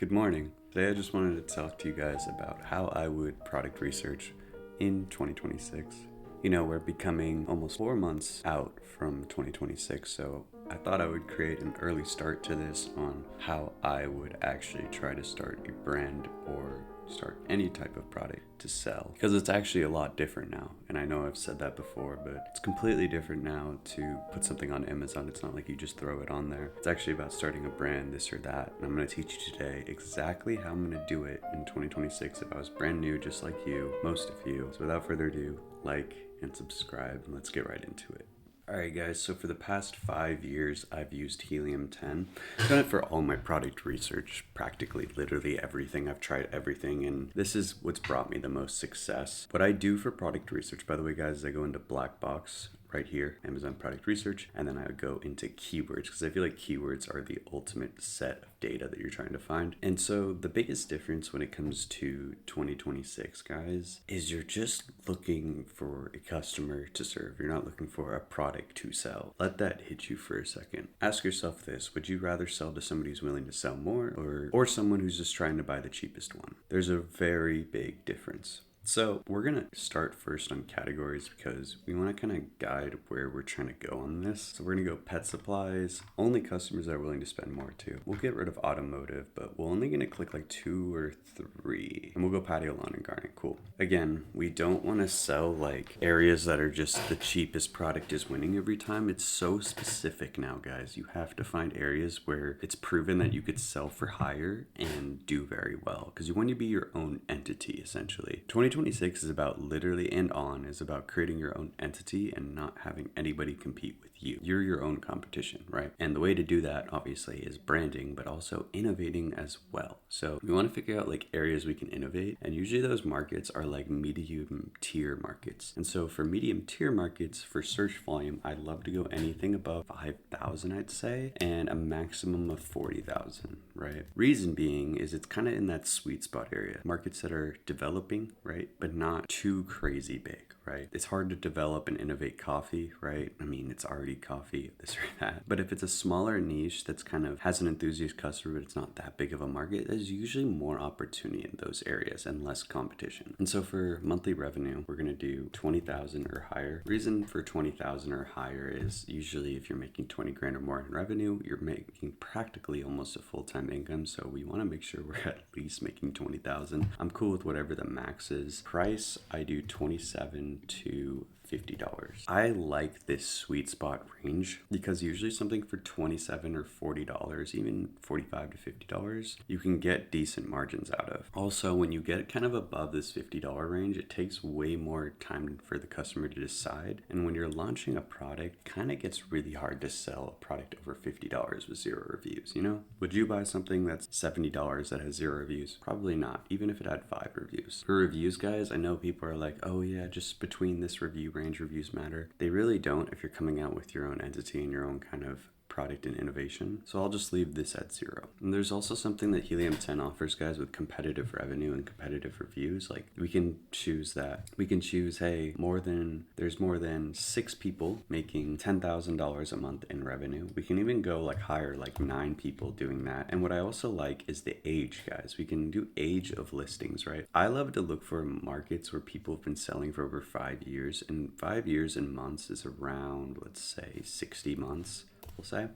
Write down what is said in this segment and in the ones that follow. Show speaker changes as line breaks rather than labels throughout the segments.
Good morning. Today I just wanted to talk to you guys about how I would product research in 2026. We're becoming almost 4 months out from 2026, so I thought I would create an early start to this on how I would actually try to start a brand or start any type of product to sell, because it's actually a lot different now. And I know I've said that before, but it's completely different now to put something on Amazon. It's not like you just throw it on there. It's actually about starting a brand, this or that. And I'm going to teach you today exactly how I'm going to do it in 2026 if I was brand new, just like you, most of you. So without further ado, like and subscribe, and let's get right into it. Alright guys, so for the past 5 years I've used Helium 10. I've done it for all my product research, practically literally everything. I've tried everything, and this is what's brought me the most success. What I do for product research, by the way guys, is I go into black box right here, Amazon product research, and then I would go into keywords, because I feel like keywords are the ultimate set of data that you're trying to find. And so the biggest difference when it comes to 2026 guys is you're just looking for a customer to serve. You're not looking for a product to sell. Let that hit you for a second. Ask yourself this: would you rather sell to somebody who's willing to sell more, or someone who's just trying to buy the cheapest one? There's a very big difference. So we're going to start first on categories, because we want to kind of guide where we're trying to go on this. So we're going to go pet supplies, only customers that are willing to spend more too. We'll get rid of automotive, but we're only going to click like 2 or 3. And we'll go patio, lawn, and garden. Cool. Again, we don't want to sell like areas that are just the cheapest product is winning every time. It's so specific now, guys. You have to find areas where it's proven that you could sell for higher and do very well, because you want to be your own entity essentially. 2026 is about is about creating your own entity and not having anybody compete with you. You're your own competition, right? And the way to do that obviously is branding, but also innovating as well. So we want to figure out like areas we can innovate, and usually those markets are like medium tier markets. And so for medium tier markets, for search volume, I'd love to go anything above 5,000, I'd say, and a maximum of 40,000, right? Reason being is it's kind of in that sweet spot area. Markets that are developing, right, but not too crazy big, right? It's hard to develop and innovate coffee, right? I mean, it's already coffee, this or that. But if it's a smaller niche that's kind of has an enthusiast customer, but it's not that big of a market, there's usually more opportunity in those areas and less competition. And so for monthly revenue, we're going to do 20,000 or higher. Reason for 20,000 or higher is usually if you're making 20 grand or more in revenue, you're making practically almost a full-time income. So we want to make sure we're at least making 20,000. I'm cool with whatever the max is. Price, I do 27 to $50. I like this sweet spot range because usually something for $27 or $40, even $45 to $50, you can get decent margins out of. Also, when you get kind of above this $50 range, it takes way more time for the customer to decide. And when you're launching a product, it kind of gets really hard to sell a product over $50 with 0 reviews, you know? Would you buy something that's $70 that has 0 reviews? Probably not, even if it had 5 reviews. For reviews, guys, I know people are like, oh yeah, just between this review range, reviews matter. They really don't if you're coming out with your own entity and your own kind of product and innovation. So I'll just leave this at 0. And there's also something that Helium 10 offers, guys, with competitive revenue and competitive reviews. Like we can choose that. We can choose, hey, there's more than 6 people making $10,000 a month in revenue. We can even go like higher, like 9 people doing that. And what I also like is the age, guys. We can do age of listings, right? I love to look for markets where people have been selling for over 5 years, and 5 years in months is around, let's say, 60 months. We'll say.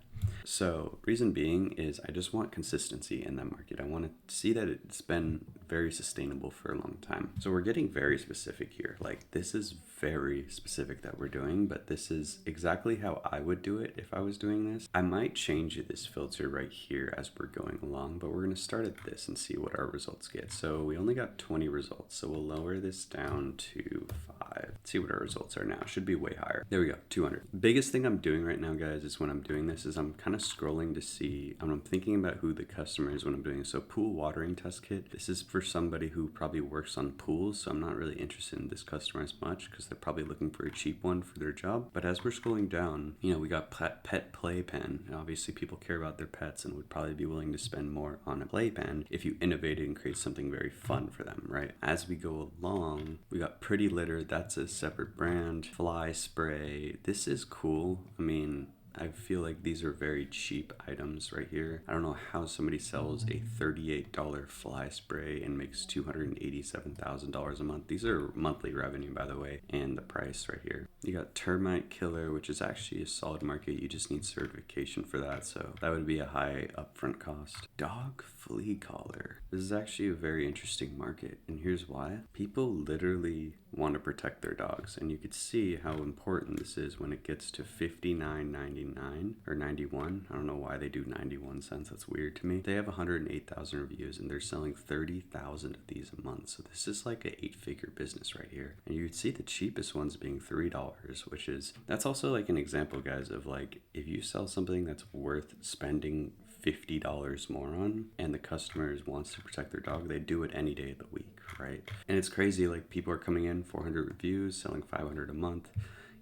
So reason being is I just want consistency in that market. I want to see that it's been very sustainable for a long time. So we're getting very specific here. Like this is very specific that we're doing, but this is exactly how I would do it if I was doing this. I might change this filter right here as we're going along, but we're going to start at this and see what our results get. So we only got 20 results. So we'll lower this down to 5. Let's see what our results are now. Should be way higher. There we go, 200. Biggest thing I'm doing right now, guys, is when I'm doing this is I'm kind of scrolling to see, I'm thinking about who the customer is when I'm doing this. So pool watering test kit. This is for somebody who probably works on pools. So I'm not really interested in this customer as much because they're probably looking for a cheap one for their job. But as we're scrolling down, we got pet playpen. Obviously people care about their pets and would probably be willing to spend more on a playpen if you innovated and create something very fun for them, right? As we go along, we got pretty litter. That's a separate brand. Fly spray. This is cool. I mean, I feel like these are very cheap items right here. I don't know how somebody sells a $38 fly spray and makes $287,000 a month. These are monthly revenue, by the way, and the price right here. You got termite killer, which is actually a solid market. You just need certification for that, so that would be a high upfront cost. Dog flea collar. This is actually a very interesting market, and here's why. People literally want to protect their dogs, and you could see how important this is when it gets to $59.99 or 91. I don't know why they do 91 cents. That's weird to me. They have 108,000 reviews, and they're selling 30,000 of these a month. So this is like an 8-figure business right here. And you'd see the cheapest ones being $3, which is, that's also like an example, guys, of like, if you sell something that's worth spending $50 more on, and the customers wants to protect their dog, they do it any day of the week, right? And it's crazy, like people are coming in 400 reviews, selling 500 a month,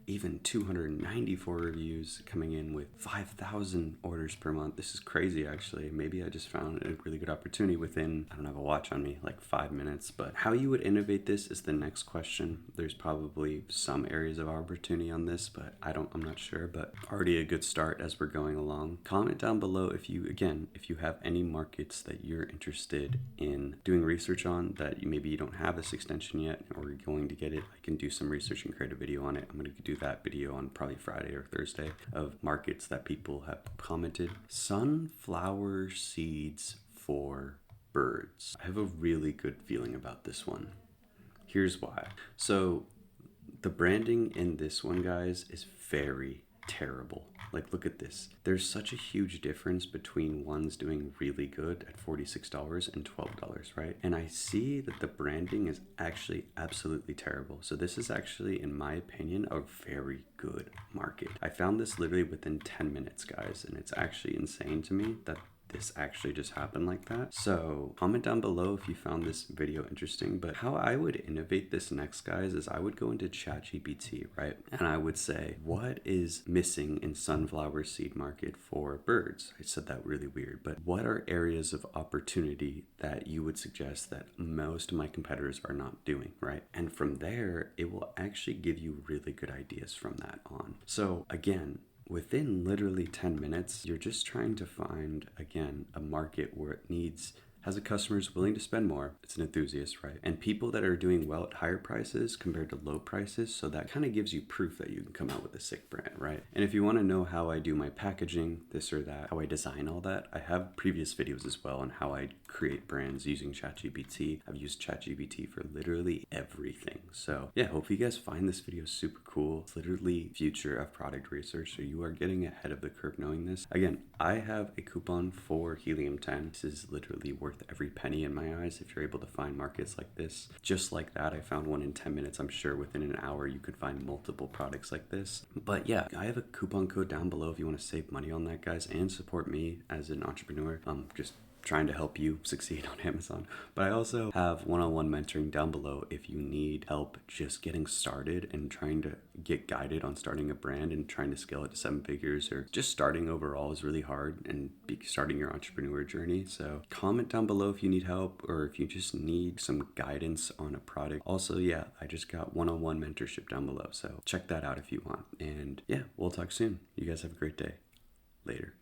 even 294 reviews, coming in with 5,000 orders per month. This is crazy, actually. Maybe I just found a really good opportunity within, I don't have a watch on me, like 5 minutes. But how you would innovate this is the next question. There's probably some areas of opportunity on this, but I'm not sure, but already a good start as we're going along. Comment down below if you have any markets that you're interested in doing research on that maybe you don't have this extension yet, or you're going to get it. I can do some research and create a video on it. I'm going to do that video on probably Friday or Thursday of markets that people have commented. Sunflower seeds for birds. I have a really good feeling about this one. Here's why. So the branding in this one, guys, is very terrible. Like, look at this. There's such a huge difference between ones doing really good at $46 and $12, right? And I see that the branding is actually absolutely terrible. So this is actually, in my opinion, a very good market. I found this literally within 10 minutes, guys, and it's actually insane to me that this actually just happened like that. So comment down below if you found this video interesting. But how I would innovate this next, guys, is I would go into ChatGPT, right? And I would say, what is missing in sunflower seed market for birds? I said that really weird, but what are areas of opportunity that you would suggest that most of my competitors are not doing, right? And from there, it will actually give you really good ideas from that on. So again, within literally 10 minutes, you're just trying to find, again, a market where it has a customers willing to spend more. It's an enthusiast, right? And people that are doing well at higher prices compared to low prices. So that kind of gives you proof that you can come out with a sick brand, right? And if you want to know how I do my packaging, this or that, how I design all that, I have previous videos as well on how I create brands using ChatGPT. I've used ChatGPT for literally everything. So yeah, hope you guys find this video super cool. It's literally future of product research. So you are getting ahead of the curve knowing this. Again, I have a coupon for Helium 10. This is literally worth every penny in my eyes if you're able to find markets like this. Just like that, I found one in 10 minutes. I'm sure within an hour you could find multiple products like this. But yeah, I have a coupon code down below if you want to save money on that, guys, and support me as an entrepreneur. Just trying to help you succeed on Amazon. But I also have one-on-one mentoring down below if you need help just getting started and trying to get guided on starting a brand and trying to scale it to 7 figures, or just starting overall is really hard, and starting your entrepreneur journey. So comment down below if you need help or if you just need some guidance on a product. Also, yeah, I just got one-on-one mentorship down below. So check that out if you want. And yeah, we'll talk soon. You guys have a great day. Later.